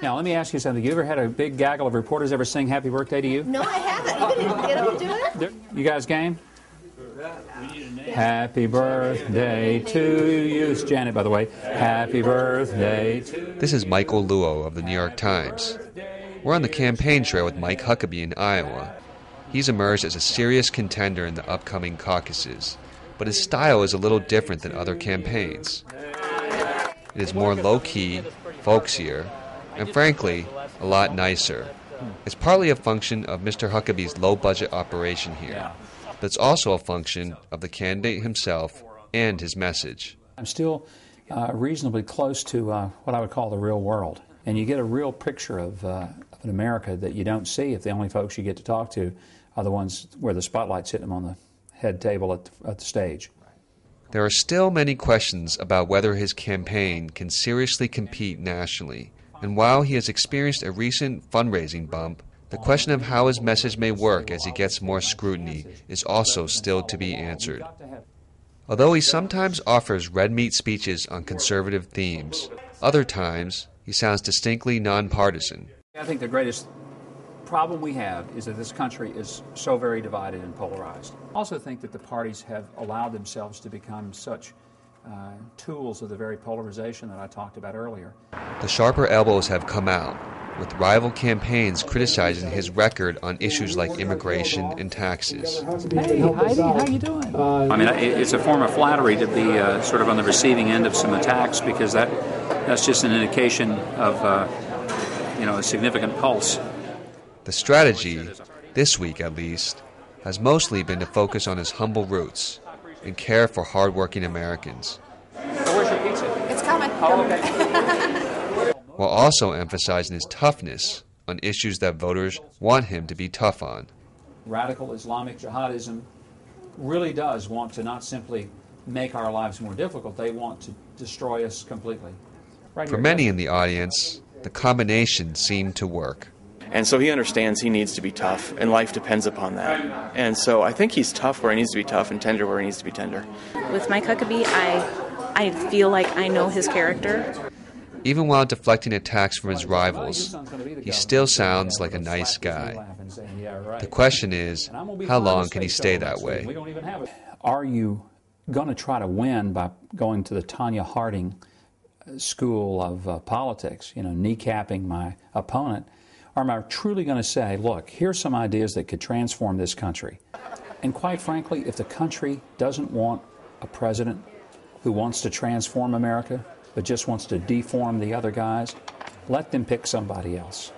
Now, let me ask you something. You ever had a big gaggle of reporters ever sing happy birthday to you? No, I haven't. You didn't get them to do it? You guys game? Happy birthday to you. It's Janet, by the way. Happy birthday to you. This is Michael Luo of the New York Times. We're on the campaign trail with Mike Huckabee in Iowa. He's emerged as a serious contender in the upcoming caucuses, but his style is a little different than other campaigns. It is more low-key, folksier, and frankly, a lot nicer. It's partly a function of Mr. Huckabee's low-budget operation here, but it's also a function of the candidate himself and his message. I'm still reasonably close to what I would call the real world, and you get a real picture of an America that you don't see if the only folks you get to talk to are the ones where the spotlight's hitting them on the head table at the stage. There are still many questions about whether his campaign can seriously compete nationally. And while he has experienced a recent fundraising bump, the question of how his message may work as he gets more scrutiny is also still to be answered. Although he sometimes offers red meat speeches on conservative themes, other times he sounds distinctly nonpartisan. I think the greatest problem we have is that this country is so very divided and polarized. I also think that the parties have allowed themselves to become such tools of the very polarization that I talked about earlier. The sharper elbows have come out, with rival campaigns criticizing his record on issues like immigration and taxes. Hey, Heidi, how you doing? I mean, it's a form of flattery to be sort of on the receiving end of some attacks, because that's just an indication of a significant pulse. The strategy, this week at least, has mostly been to focus on his humble roots and care for hardworking Americans. Where's your pizza? It's coming. Oh, okay. While also emphasizing his toughness on issues that voters want him to be tough on. Radical Islamic jihadism really does want to not simply make our lives more difficult, they want to destroy us completely. Right For here, many in the audience, the combination seemed to work. And so he understands he needs to be tough, and life depends upon that. And so I think he's tough where he needs to be tough and tender where he needs to be tender. With Mike Huckabee, I feel like I know his character. Even while deflecting attacks from his rivals, he still sounds like a nice guy. The question is, how long can he stay that way? Are you going to try to win by going to the Tanya Harding school of politics, kneecapping my opponent? Or am I truly going to say, look, here's some ideas that could transform this country? And quite frankly, if the country doesn't want a president who wants to transform America, but just wants to deform the other guys, let them pick somebody else.